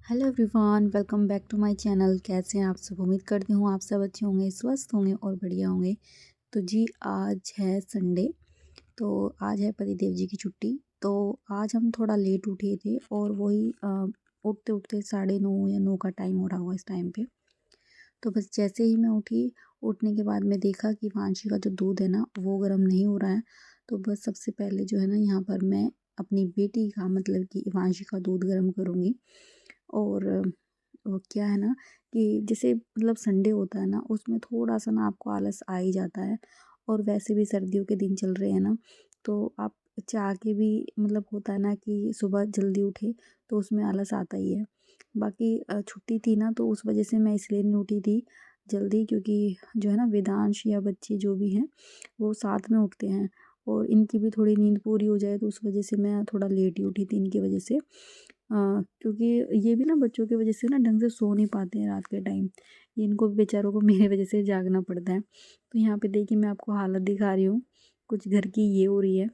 Hello everyone, welcome back to my channel. कैसे हैं आप सब? उम्मीद करती हूँ आप सब अच्छे होंगे, स्वस्थ होंगे और बढ़िया होंगे। तो जी आज है संडे, तो आज है पतिदेव जी की छुट्टी। तो आज हम थोड़ा लेट उठे थे और वही उठते उठते 9:30 या 9 का टाइम हो रहा होगा इस टाइम पे। तो बस जैसे ही मैं उठी, उठने के बाद मैं देखा कि वांशी का जो दूध है ना वो गर्म नहीं हो रहा है। तो बस सबसे पहले जो है ना यहाँ पर मैं अपनी बेटी का मतलब कि वांशी का दूध गर्म करूँगी। और वो क्या है ना कि जैसे मतलब संडे होता है ना उसमें थोड़ा सा ना आपको आलस आ ही जाता है। और वैसे भी सर्दियों के दिन चल रहे हैं ना, तो आप चाह के भी मतलब होता है ना कि सुबह जल्दी उठे तो उसमें आलस आता ही है। बाकी छुट्टी थी ना तो उस वजह से मैं इसलिए नहीं उठी थी जल्दी, क्योंकि जो है ना वेदांश या बच्चे जो भी हैं वो साथ में उठते हैं और इनकी भी थोड़ी नींद पूरी हो जाए, तो उस वजह से मैं थोड़ा लेट ही उठी थी इनकी वजह से। क्योंकि ये भी ना बच्चों की वजह से ना ढंग से सो नहीं पाते हैं रात के टाइम। ये इनको बेचारों को मेरे वजह से जागना पड़ता है। तो यहाँ पे देखिए मैं आपको हालत दिखा रही हूँ, कुछ घर की ये हो रही है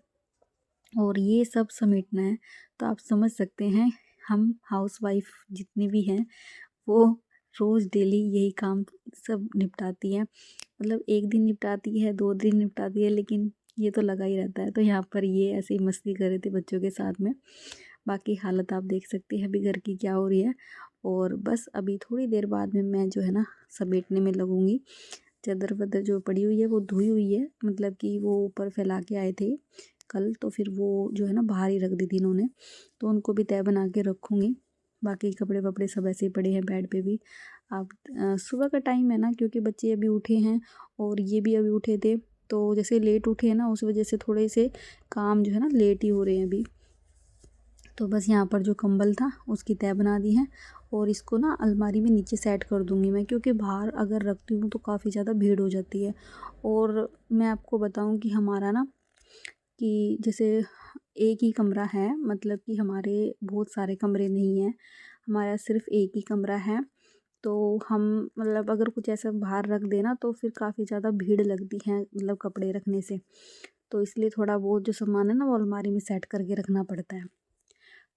और ये सब समेटना है। तो आप समझ सकते हैं हम हाउसवाइफ जितनी भी हैं वो रोज़ डेली यही काम सब निपटाती हैं। मतलब एक दिन निपटाती है, 2 दिन निपटाती है, लेकिन ये तो लगा ही रहता है। तो यहाँ पर ये ऐसे ही मस्ती कर रहे थे बच्चों के साथ में। बाकी हालत आप देख सकते हैं अभी घर की क्या हो रही है। और बस अभी थोड़ी देर बाद में मैं जो है ना समेटने में लगूंगी। चादर वादर जो पड़ी हुई है वो धुई हुई है, मतलब कि वो ऊपर फैला के आए थे कल, तो फिर वो जो है ना बाहर ही रख दी थी इन्होंने, तो उनको भी तय बना के रखूँगी। बाकी कपड़े वपड़े सब ऐसे ही पड़े हैं बेड पे भी। अब सुबह का टाइम है ना, क्योंकि बच्चे अभी उठे हैं और ये भी अभी उठे थे, तो जैसे लेट उठे हैं ना उस वजह से थोड़े से काम जो है ना लेट ही हो रहे हैं अभी। तो बस यहाँ पर जो कंबल था उसकी तह बना दी है और इसको ना अलमारी में नीचे सेट कर दूँगी मैं, क्योंकि बाहर अगर रखती हूँ तो काफ़ी ज़्यादा भीड़ हो जाती है। और मैं आपको बताऊँ कि हमारा ना कि जैसे एक ही कमरा है, मतलब कि हमारे बहुत सारे कमरे नहीं हैं, हमारा सिर्फ एक ही कमरा है। तो हम मतलब अगर कुछ ऐसा बाहर रख देना तो फिर काफ़ी ज़्यादा भीड़ लगती है मतलब कपड़े रखने से। तो इसलिए थोड़ा बहुत जो सामान है ना वो अलमारी में सेट करके रखना पड़ता है।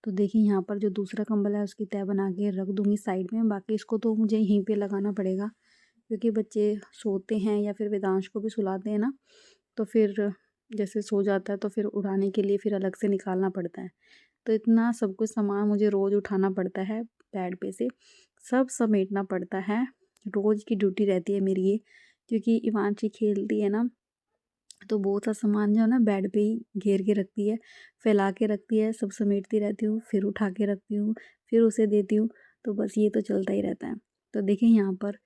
तो देखिए यहाँ पर जो दूसरा कंबल है उसकी तह बना के रख दूँगी साइड में। बाकी इसको तो मुझे यहीं पे लगाना पड़ेगा, क्योंकि बच्चे सोते हैं या फिर वेदांश को भी सुलाते हैं ना, तो फिर जैसे सो जाता है तो फिर उठाने के लिए फिर अलग से निकालना पड़ता है। तो इतना सब कुछ सामान मुझे रोज़ उठाना पड़ता है बेड पे से, सब समेटना पड़ता है। रोज़ की ड्यूटी रहती है मेरी ये, क्योंकि इवांशी खेलती है ना तो बहुत सा सामान जो है ना बेड पे ही घेर के रखती है, फैला के रखती है, सब समेटती रहती हूँ, फिर उठा के रखती हूँ, फिर उसे देती हूँ। तो बस ये तो चलता ही रहता है। तो देखिए यहाँ पर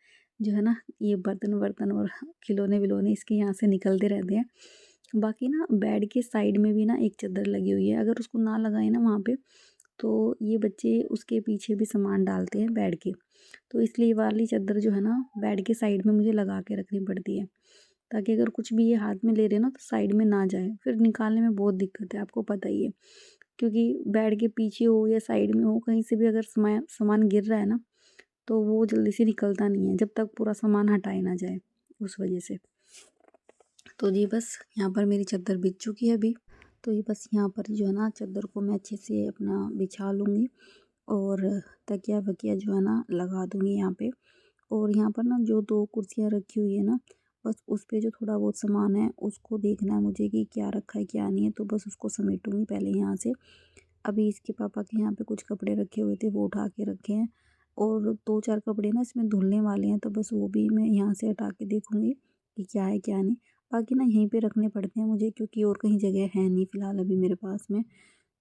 जो है ना ये बर्तन वर्तन और खिलौने विलौने इसके यहाँ से निकलते रहते हैं। बाकी ना बेड के साइड में भी ना एक चादर लगी हुई है, अगर उसको ना लगाए ना वहाँ पे तो ये बच्चे उसके पीछे भी सामान डालते हैं बेड के। तो इसलिए ये वाली चादर जो है ना बेड के साइड में मुझे लगा के रखनी पड़ती है, ताकि अगर कुछ भी ये हाथ में ले रहे हैं ना तो साइड में ना जाए, फिर निकालने में बहुत दिक्कत है, आपको पता ही है। क्योंकि बेड के पीछे हो या साइड में हो, कहीं से भी अगर सामान गिर रहा है ना तो वो जल्दी से निकलता नहीं है जब तक पूरा सामान हटाए ना जाए, उस वजह से। तो जी बस यहाँ पर मेरी चादर बिछ चुकी है अभी। तो ये बस यहाँ पर जो है ना चादर को मैं अच्छे से अपना बिछा लूँगी और तकिया वकिया जो है ना लगा दूँगी यहाँ पे। और यहाँ पर ना जो 2 कुर्सियाँ रखी हुई है ना, बस उस पे जो थोड़ा बहुत सामान है उसको देखना है मुझे कि क्या रखा है क्या नहीं है, तो बस उसको समेटूँगी पहले यहाँ से। अभी इसके पापा के यहाँ पे कुछ कपड़े रखे हुए थे वो उठा के रखे हैं, और 2-4 कपड़े ना इसमें धुलने वाले हैं, तो बस वो भी मैं यहाँ से हटा के देखूँगी कि क्या है क्या नहीं। बाकी ना यहीं पे रखने पड़ते हैं मुझे, क्योंकि और कहीं जगह है नहीं फ़िलहाल अभी मेरे पास में,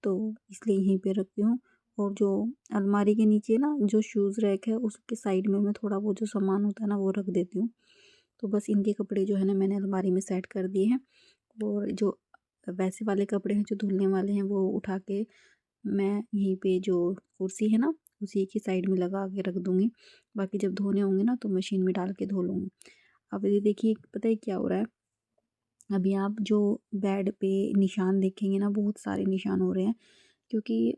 तो इसलिए यहीं पे रखती हूँ। और जो अलमारी के नीचे ना जो शूज़ रैक है उसके साइड में मैं थोड़ा वो जो सामान होता है ना वो रख देती हूँ। तो बस इनके कपड़े जो है ना मैंने अलमारी में सेट कर दिए हैं, और जो वैसे वाले कपड़े हैं जो धुलने वाले हैं वो उठा के मैं यहीं पे जो कुर्सी है ना उसी की साइड में लगा के रख दूँगी। बाकी जब धोने होंगे ना तो मशीन में डाल के धो लूँगी। अब ये देखिए पता है क्या हो रहा है, अभी आप जो बेड पे निशान देखेंगे ना बहुत सारे निशान हो रहे हैं, क्योंकि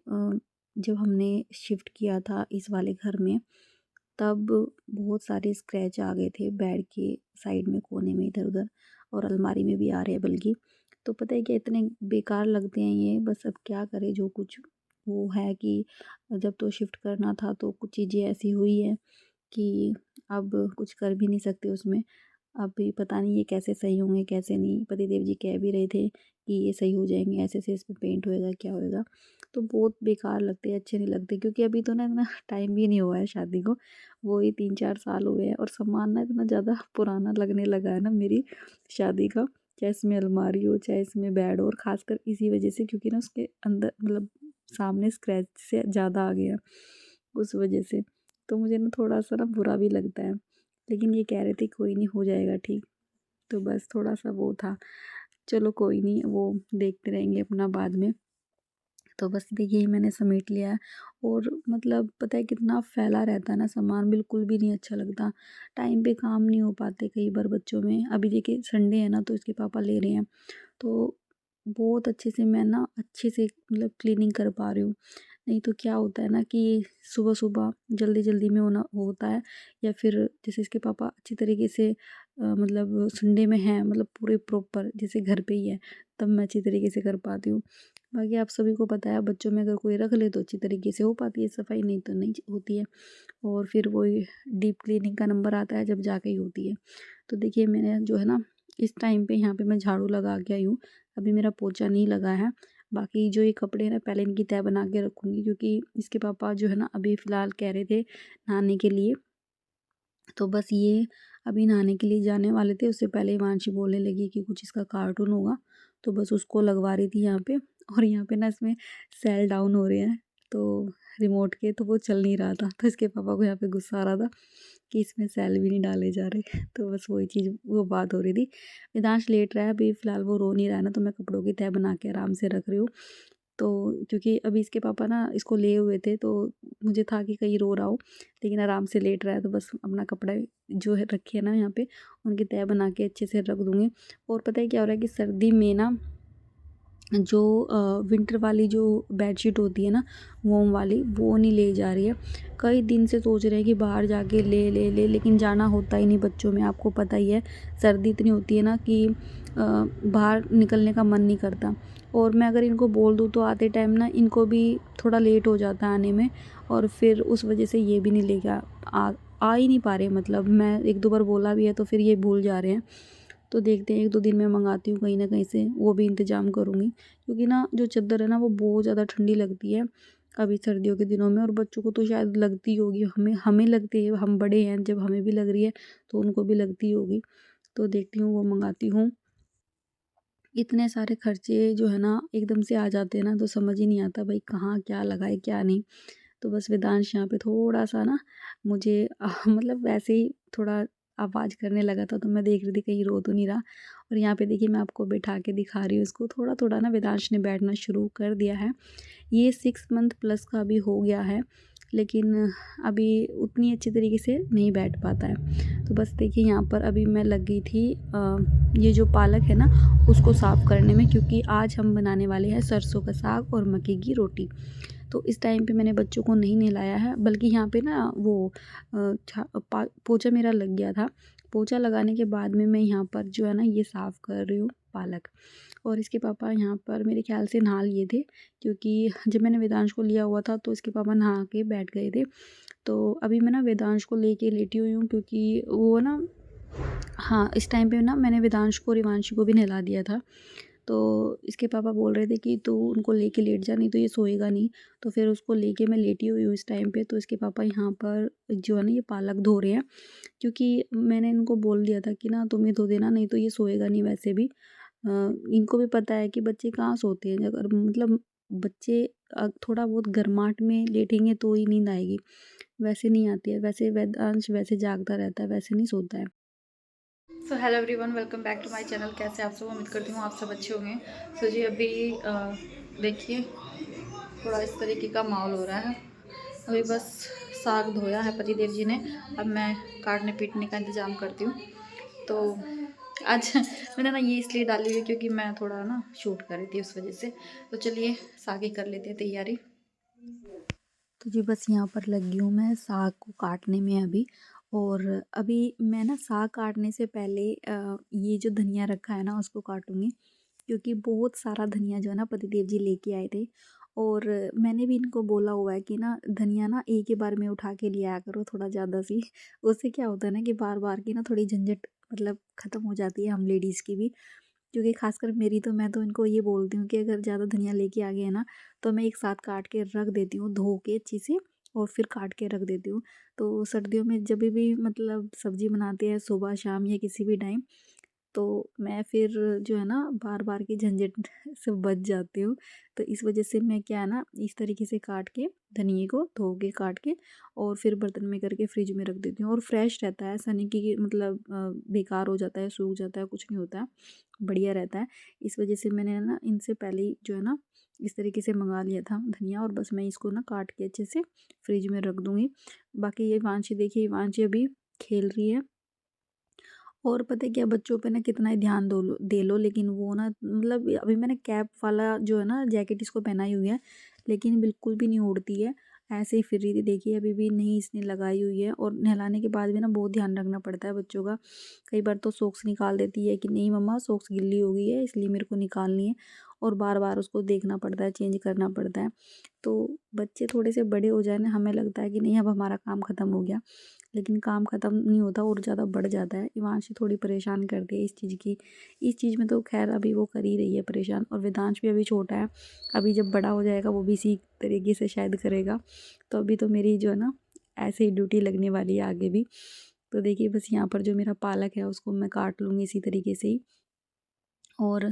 जब हमने शिफ्ट किया था इस वाले घर में तब बहुत सारे स्क्रैच आ गए थे बेड के साइड में कोने में इधर उधर, और अलमारी में भी आ रहे हैं बल्कि। तो पता है क्या, इतने बेकार लगते हैं ये, बस अब क्या करें, जो कुछ वो है कि जब तो शिफ्ट करना था तो कुछ चीज़ें ऐसी हुई है कि अब कुछ कर भी नहीं सकते उसमें। अभी पता नहीं ये कैसे सही होंगे कैसे नहीं। पतिदेव जी कह भी रहे थे कि ये सही हो जाएंगे, ऐसे इस पे पेंट होएगा क्या होएगा। तो बहुत बेकार लगते हैं, अच्छे नहीं लगते, क्योंकि अभी तो ना इतना टाइम भी नहीं हुआ है शादी को। वो ही 3-4 साल हुए हैं और सामान ना इतना ज़्यादा पुराना लगने लगा है ना मेरी शादी का। चाहे इसमें अलमारी हो चाहे इसमें बेड हो, और ख़ासकर इसी वजह से क्योंकि ना उसके अंदर मतलब सामने स्क्रैच से ज़्यादा आ गया उस वजह से। तो मुझे ना थोड़ा सा ना बुरा भी लगता है, लेकिन ये कह रहे थे कोई नहीं हो जाएगा ठीक। तो बस थोड़ा सा वो था, चलो कोई नहीं, वो देखते रहेंगे अपना बाद में। तो बस देखिए मैंने समेट लिया है। और मतलब पता है कितना फैला रहता है ना सामान, बिल्कुल भी नहीं अच्छा लगता। टाइम पे काम नहीं हो पाते कई बार बच्चों में। अभी देखिए संडे है ना तो इसके पापा ले रहे हैं, तो बहुत अच्छे से मैं ना अच्छे से मतलब क्लीनिंग कर पा रही हूँ। नहीं तो क्या होता है ना कि सुबह सुबह जल्दी जल्दी में होना होता है, या फिर जैसे इसके पापा अच्छी तरीके से मतलब संडे में हैं, मतलब पूरे प्रॉपर जैसे घर पे ही है, तब मैं अच्छी तरीके से कर पाती हूँ। बाकी आप सभी को पता है बच्चों में अगर कोई रख ले तो अच्छी तरीके से हो पाती है सफाई, नहीं तो नहीं होती है। और फिर वही डीप क्लीनिंग का नंबर आता है जब जाके ही होती है। तो देखिए मैंने जो है ना इस टाइम पे यहाँ पे मैं झाड़ू लगा के आई हूँ। अभी मेरा पोछा नहीं लगा है। बाकी जो ये कपड़े हैं ना पहले इनकी तह बना के रखूँगी, क्योंकि इसके पापा जो है ना अभी फ़िलहाल कह रहे थे नहाने के लिए। तो बस ये अभी नहाने के लिए जाने वाले थे, उससे पहले हिमांशी बोलने लगी कि कुछ इसका कार्टून होगा, तो बस उसको लगवा रही थी यहाँ पे। और यहाँ पे ना इसमें सेल डाउन हो रहे हैं, तो रिमोट के तो वो चल नहीं रहा था, तो इसके पापा को यहाँ पे गुस्सा आ रहा था कि इसमें सेल भी नहीं डाले जा रहे। तो बस वही चीज़ वो बात हो रही थी। वेदांश लेट रहा है अभी फ़िलहाल, वो रो नहीं रहा है ना, तो मैं कपड़ों की तह बना के आराम से रख रही हूँ। तो क्योंकि अभी इसके पापा ना इसको लिए हुए थे, तो मुझे था कि कहीं रो रहा हो, लेकिन आराम से लेट रहा है, तो बस अपना कपड़ा जो है रखे है ना यहाँ पे, उनकी तह बना के अच्छे से रख दूँगी। और पता है क्या हो रहा है कि सर्दी में ना जो विंटर वाली जो बेडशीट होती है ना वॉर्म वाली, वो नहीं ले जा रही है। कई दिन से सोच रहे हैं कि बाहर जाके ले ले ले, लेकिन जाना होता ही नहीं बच्चों में, आपको पता ही है। सर्दी इतनी होती है ना कि बाहर निकलने का मन नहीं करता। और मैं अगर इनको बोल दूँ तो आते टाइम ना इनको भी थोड़ा लेट हो जाता है आने में, और फिर उस वजह से ये भी नहीं लेके आ ही नहीं पा रहे। मतलब मैं 1-2 बार बोला भी है तो फिर ये भूल जा रहे हैं। तो देखते हैं 1-2 दिन में मंगाती हूँ कहीं ना कहीं से, वो भी इंतज़ाम करूँगी, क्योंकि ना जो चादर है ना वो बहुत ज़्यादा ठंडी लगती है अभी सर्दियों के दिनों में। और बच्चों को तो शायद लगती होगी, हमें हमें लगती है, हम बड़े हैं जब हमें भी लग रही है तो उनको भी लगती होगी। तो देखती हूँ वो मंगाती हूँ। इतने सारे खर्चे जो है ना एकदम से आ जाते हैं ना, तो समझ ही नहीं आता भाई कहाँ क्या लगाए क्या नहीं। तो बस वेदांश यहाँ पे थोड़ा-सा ना मुझे मतलब वैसे ही थोड़ा आवाज़ करने लगा था, तो मैं देख रही थी कहीं रो तो नहीं रहा। और यहाँ पे देखिए मैं आपको बिठा के दिखा रही हूँ इसको, थोड़ा-थोड़ा ना वेदांश ने बैठना शुरू कर दिया है। ये 6 मंथ प्लस का अभी हो गया है, लेकिन अभी उतनी अच्छी तरीके से नहीं बैठ पाता है। तो बस देखिए यहाँ पर अभी मैं लग गई थी ये जो पालक है ना उसको साफ़ करने में, क्योंकि आज हम बनाने वाले हैं सरसों का साग और मक्के की रोटी। तो इस टाइम पे मैंने बच्चों को नहीं नहलाया है, बल्कि यहाँ पे ना वो पोछा मेरा लग गया था। पोछा लगाने के बाद में मैं यहाँ पर जो है ना ये साफ़ कर रही हूँ पालक। और इसके पापा यहाँ पर मेरे ख्याल से नहा लिए थे, क्योंकि जब मैंने वेदांश को लिया हुआ था तो इसके पापा नहा के बैठ गए थे। तो अभी मैं ना वेदांश को लेके लेटी हुई हूँ, क्योंकि वो ना हाँ, इस टाइम पे ना मैंने वेदांश को और रिवांशी को भी नहला दिया था। तो इसके पापा बोल रहे थे कि तू उनको लेके लेट जा, नहीं तो ये सोएगा नहीं। तो फिर उसको लेके मैं लेटी हुई हूँ इस टाइम पे। तो इसके पापा यहाँ पर जो है ना ये पालक धो रहे हैं, क्योंकि मैंने इनको बोल दिया था कि ना तुम ही धो देना, नहीं तो ये सोएगा नहीं वैसे भी। इनको भी पता है कि बच्चे कहाँ सोते हैं, अगर मतलब बच्चे थोड़ा बहुत गर्माहट में लेटेंगे तो ही नींद आएगी, वैसे नहीं आती है। वैसे वेदांश वैसे जागता रहता है, वैसे नहीं सोता है। So hello everyone, welcome back to my channel. कैसे आप सब, उम्मीद करती हूँ आप सब अच्छे होंगे। सो जी अभी देखिए थोड़ा इस तरीके का माहौल हो रहा है। अभी बस साग धोया है पतिदेव जी ने, अब मैं काटने पीटने का इंतज़ाम करती हूँ। तो आज मैंने ना ये इसलिए डाली हुई क्योंकि मैं थोड़ा ना शूट कर रही थी उस वजह से। तो चलिए साग ही कर लेते हैं तैयारी। तो जी बस यहाँ पर लगी हूँ मैं साग को काटने में अभी। और अभी मैं ना साग काटने से पहले ये जो धनिया रखा है ना उसको काटूँगी, क्योंकि बहुत सारा धनिया जो है ना पतिदेव जी लेके आए थे। और मैंने भी इनको बोला हुआ है कि ना धनिया ना एक ही बार में उठा के ले आया करो थोड़ा ज़्यादा सी। उससे क्या होता है ना कि बार बार की ना थोड़ी झंझट मतलब ख़त्म हो जाती है हम लेडीज़ की भी। क्योंकि खासकर मेरी तो मैं तो इनको ये बोलती हूँ कि अगर ज़्यादा धनिया लेके आ गए हैं ना तो मैं एक साथ काट के रख देती हूँ धो के अच्छे से, और फिर काट के रख देती हूँ। तो सर्दियों में जब भी मतलब सब्ज़ी बनाते हैं सुबह शाम या किसी भी टाइम, तो मैं फिर जो है ना बार-बार की झंझट से बच जाती हूँ। तो इस वज़ह से मैं क्या है ना इस तरीके से काट के धनिये को धो के काट के और फिर बर्तन में करके फ्रिज में रख देती हूँ, और फ्रेश रहता है, ऐसा नहीं कि मतलब बेकार हो जाता है, सूख जाता है, कुछ नहीं होता है, बढ़िया रहता है। इस वज़ह से मैंने ना इनसे पहले ही जो है ना इस तरीके से मँगा लिया था धनिया, और बस मैं इसको ना काट के अच्छे से फ्रिज में रख दूँगी। बाकी ये वांशी देखिए, वांशी अभी खेल रही है। और पता है क्या, बच्चों पे ना कितना ही ध्यान दे लो लेकिन वो ना मतलब अभी मैंने कैप वाला जो है ना जैकेट इसको पहनाई हुई है, लेकिन बिल्कुल भी नहीं उड़ती है, ऐसे ही फिर रही थी। देखिए अभी भी नहीं इसने लगाई हुई है, और नहलाने के बाद भी ना बहुत ध्यान रखना पड़ता है बच्चों का। कई बार तो सॉक्स निकाल देती है कि नहीं मम्मा सॉक्स गिल्ली हो गई है इसलिए मेरे को निकालनी है, और बार बार उसको देखना पड़ता है, चेंज करना पड़ता है। तो बच्चे थोड़े से बड़े हो जाए ना, हमें लगता है कि नहीं अब हमारा काम ख़त्म हो गया, लेकिन काम ख़त्म नहीं होता और ज़्यादा बढ़ जाता है। इवांशी थोड़ी परेशान करती है इस चीज़ में तो ख़ैर अभी वो कर ही रही है परेशान, और वेदांश भी अभी छोटा है, अभी जब बड़ा हो जाएगा वो भी इसी तरीके से शायद करेगा। तो अभी तो मेरी जो है ना ऐसे ही ड्यूटी लगने वाली है आगे भी। तो देखिए बस यहाँ पर जो मेरा पालक है उसको मैं काट लूँगी इसी तरीके से ही। और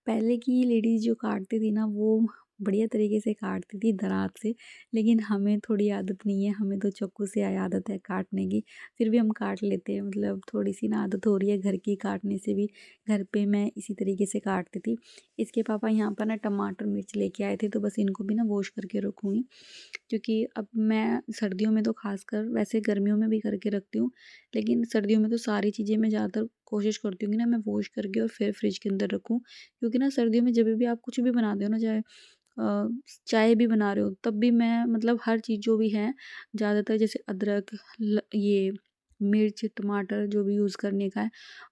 पहले की लेडीज़ जो काटती थी ना वो बढ़िया तरीके से काटती थी दरात से, लेकिन हमें थोड़ी आदत नहीं है, हमें तो चाकू से आदत है काटने की, फिर भी हम काट लेते हैं, मतलब थोड़ी सी ना आदत हो रही है घर की काटने से भी। घर पे मैं इसी तरीके से काटती थी। इसके पापा यहाँ पर ना टमाटर मिर्च लेके आए थे, तो बस इनको भी ना वॉश करके रखूँगी, क्योंकि अब मैं सर्दियों में तो खासकर, वैसे गर्मियों में भी करके रखती हूँ, लेकिन सर्दियों में तो सारी चीज़ें मैं ज़्यादातर कोशिश करती हूँ कि ना मैं वॉश करके और फिर फ्रिज के अंदर रखूँ। क्योंकि ना सर्दियों में जब भी आप कुछ भी बनाते हो ना, चाहे चाय भी बना रहे हो तब भी मैं मतलब हर चीज़ जो भी है ज़्यादातर, जैसे अदरक ये मिर्च टमाटर जो भी यूज़ करने का है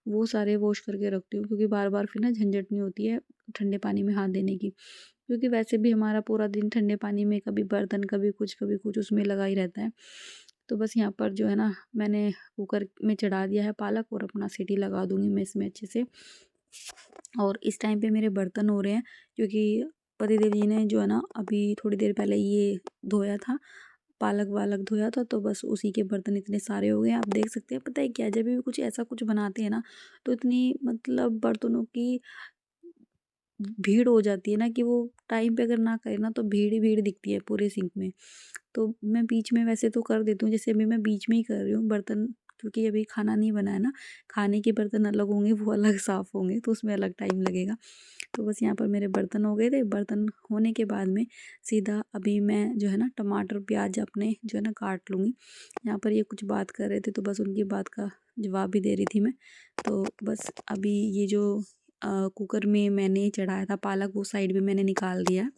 वो सारे वॉश करके रखती हूँ, क्योंकि बार बार फिर ना झंझट नहीं होती है ठंडे पानी में हाथ देने की। क्योंकि वैसे भी हमारा पूरा दिन ठंडे पानी में कभी बर्तन कभी कुछ उसमें लगा ही रहता है। तो बस यहाँ पर जो है ना मैंने कुकर में चढ़ा दिया है पालक, और अपना सीटी लगा दूँगी मैं इसमें अच्छे से। और इस टाइम पे मेरे बर्तन हो रहे हैं, क्योंकि पतिदेव जी ने जो है ना अभी थोड़ी देर पहले ये धोया था, पालक वालक धोया था, तो बस उसी के बर्तन इतने सारे हो गए हैं। आप देख सकते हैं, पता है क्या, जब भी कुछ ऐसा कुछ बनाते हैं ना तो इतनी मतलब बर्तनों की भीड़ हो जाती है ना कि वो टाइम पे अगर ना करें ना तो भीड़ ही भीड़ दिखती है पूरे सिंक में। तो मैं बीच में वैसे तो कर देती हूँ, जैसे अभी मैं बीच में ही कर रही हूँ बर्तन, क्योंकि अभी खाना नहीं बना है ना, खाने के बर्तन अलग होंगे, वो अलग साफ़ होंगे, तो उसमें अलग टाइम लगेगा। तो बस यहाँ पर मेरे बर्तन हो गए थे, बर्तन होने के बाद में सीधा अभी मैं जो है ना टमाटर प्याज अपने जो है ना काट लूँगी। यहाँ पर ये कुछ बात कर रहे थे तो बस उनकी बात का जवाब भी दे रही थी मैं। तो बस अभी ये जो कुकर में मैंने चढ़ाया था पालक, वो साइड में मैंने निकाल दिया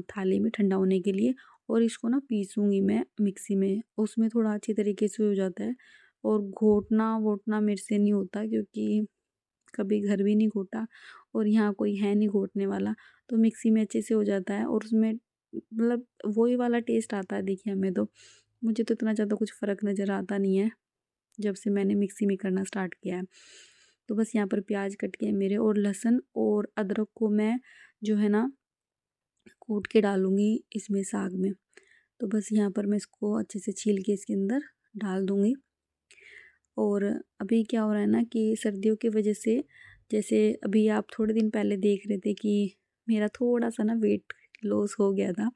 थाली में ठंडा होने के लिए, और इसको ना पीसूँगी मैं मिक्सी में, उसमें थोड़ा अच्छी तरीके से हो जाता है। और घोटना-वोटना मेरे से नहीं होता, क्योंकि कभी घर भी नहीं घोटा और यहाँ कोई है नहीं घोटने वाला, तो मिक्सी में अच्छे से हो जाता है, और उसमें मतलब वही वाला टेस्ट आता है। देखिए हमें तो, मुझे तो इतना ज़्यादा कुछ फ़र्क नज़र आता नहीं है जब से मैंने मिक्सी में करना स्टार्ट किया है। तो बस यहाँ पर प्याज कट के मेरे, और लहसुन और अदरक को मैं जो है ना कूट के डालूँगी इसमें साग में। तो बस यहाँ पर मैं इसको अच्छे से छील के इसके अंदर डाल दूँगी। और अभी क्या हो रहा है ना कि सर्दियों की वजह से, जैसे अभी आप थोड़े दिन पहले देख रहे थे कि मेरा थोड़ा-सा ना वेट लॉस हो गया था।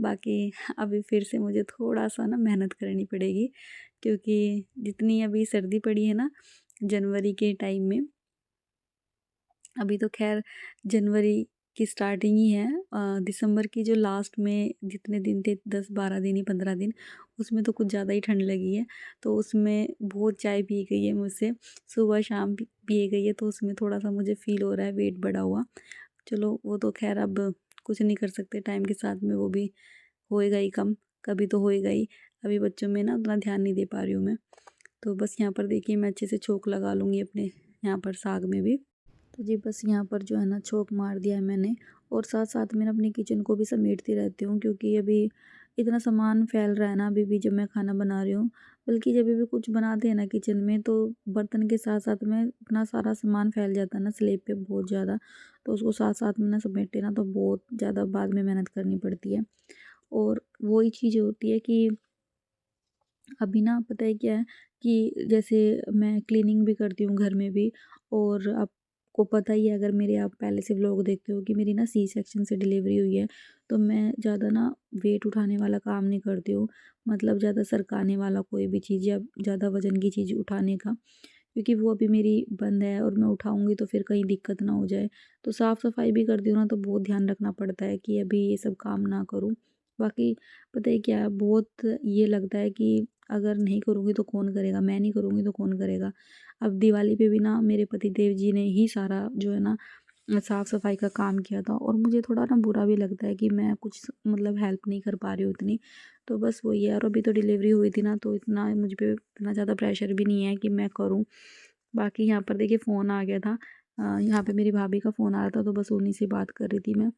बाकी अभी फिर से मुझे थोड़ा-सा ना मेहनत करनी पड़ेगी, क्योंकि जितनी अभी सर्दी पड़ी है ना जनवरी के टाइम में, अभी तो ख़ैर जनवरी की स्टार्टिंग ही है, दिसंबर की जो लास्ट में जितने दिन थे 10-12 दिन ही 15 दिन, उसमें तो कुछ ज़्यादा ही ठंड लगी है। तो उसमें बहुत चाय पी गई है मुझसे, सुबह शाम पिए गई है, तो उसमें थोड़ा-सा मुझे फ़ील हो रहा है वेट बढ़ा हुआ। चलो वो तो ख़ैर अब कुछ नहीं कर सकते, टाइम के साथ में वो भी होएगा ही कम, कभी तो होएगा ही। अभी बच्चों में ना उतना ध्यान नहीं दे पा रही हूँ मैं। तो बस यहाँ पर देखिए मैं अच्छे से छोंक लगा लूँगी अपने यहाँ पर साग में भी। तो जी बस यहाँ पर जो है ना छोंक मार दिया है मैंने, और साथ साथ मैं अपने किचन को भी समेटती रहती हूँ, क्योंकि अभी इतना सामान फैल रहा है ना अभी भी जब मैं खाना बना रही हूँ। बल्कि जब भी कुछ बनाते हैं ना किचन में, तो बर्तन के साथ साथ में इतना सारा सामान फैल जाता है ना स्लैब पे बहुत ज़्यादा, तो उसको साथ साथ में ना समेटे ना तो बहुत ज़्यादा बाद में मेहनत करनी पड़ती है। और वही चीज़ होती है कि अभी ना पता है क्या है कि जैसे मैं क्लीनिंग भी करती हूँ घर में भी। और आपको पता ही है, अगर मेरे आप पहले से व्लॉग देखते हो, कि मेरी ना सी सेक्शन से डिलीवरी हुई है। तो मैं ज़्यादा ना वेट उठाने वाला काम नहीं करती हूँ, मतलब ज़्यादा सरकाने वाला कोई भी चीज़ या ज़्यादा वज़न की चीज़ उठाने का, क्योंकि वो अभी मेरी बंद है और मैं उठाऊँगी तो फिर कहीं दिक्कत ना हो जाए। तो साफ़-सफ़ाई भी करती हूँ ना, तो बहुत ध्यान रखना पड़ता है कि अभी ये सब काम ना करूँ। बाकी पता है क्या है, बहुत ये लगता है कि अगर नहीं करूँगी तो कौन करेगा, मैं नहीं करूँगी तो कौन करेगा। अब दिवाली पे भी ना मेरे पतिदेव जी ने ही सारा जो है ना साफ़-सफ़ाई का काम किया था, और मुझे थोड़ा ना बुरा भी लगता है कि मैं कुछ मतलब हेल्प नहीं कर पा रही हूँ इतनी। तो बस वही है, और अभी तो डिलीवरी हुई थी ना, तो इतना मुझ पे इतना ज़्यादा प्रेशर भी नहीं है कि मैं करूँ। बाकी यहाँ पर देखिए फ़ोन आ गया था। यहाँ पे मेरी भाभी का फ़ोन आ रहा था, तो बस उन्हीं से बात कर रही थी मैं।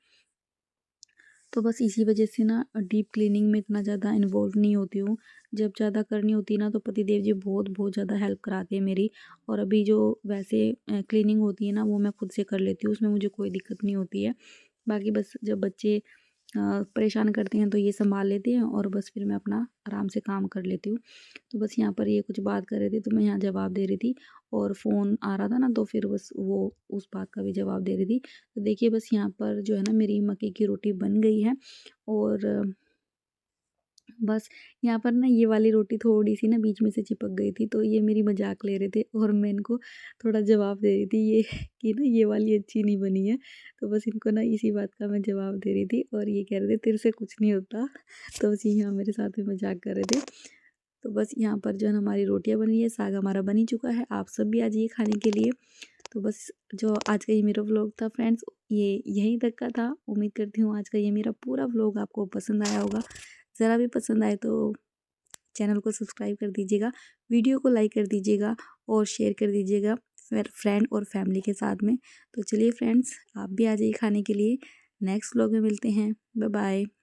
तो बस इसी वजह से ना डीप क्लीनिंग में इतना ज़्यादा इन्वॉल्व नहीं होती हूँ। जब ज़्यादा करनी होती है ना, तो पतिदेव जी बहुत बहुत ज़्यादा हेल्प कराते हैं मेरी। और अभी जो वैसे क्लीनिंग होती है ना, वो मैं खुद से कर लेती हूँ, उसमें मुझे कोई दिक्कत नहीं होती है। बाकी बस जब बच्चे परेशान करते हैं तो ये सँभाल लेते हैं, और बस फिर मैं अपना आराम से काम कर लेती हूँ। तो बस यहाँ पर ये कुछ बात कर रहे थे, तो मैं यहाँ जवाब दे रही थी, और फ़ोन आ रहा था ना, तो फिर बस वो उस बात का भी जवाब दे रही थी। तो देखिए बस यहाँ पर जो है ना मेरी मक्के की रोटी बन गई है। और बस यहाँ पर ना ये वाली रोटी थोड़ी-सी ना बीच में से चिपक गई थी, तो ये मेरी मज़ाक ले रहे थे, और मैं इनको थोड़ा जवाब दे रही थी ये कि ना ये वाली अच्छी नहीं बनी है। तो बस इनको ना इसी बात का मैं जवाब दे रही थी, और ये कह रहे थे तेरे से कुछ नहीं होता। तो बस ये यहाँ मेरे साथ में मज़ाक कर रहे थे। तो बस यहाँ पर जो है ना हमारी रोटियाँ बन रही है, साग हमारा बन ही चुका है। आप सब भी आ जाइए खाने के लिए। तो बस जो आज का ये मेरा व्लॉग था फ्रेंड्स, ये यहीं तक का था। उम्मीद करती हूँ आज का ये मेरा पूरा व्लॉग आपको पसंद आया होगा। ज़रा भी पसंद आए तो चैनल को सब्सक्राइब कर दीजिएगा, वीडियो को लाइक कर दीजिएगा, और शेयर कर दीजिएगा फिर फ्रेंड और फैमिली के साथ में। तो चलिए फ्रेंड्स, आप भी आ जाइए खाने के लिए। नेक्स्ट व्लॉग में मिलते हैं। Bye bye.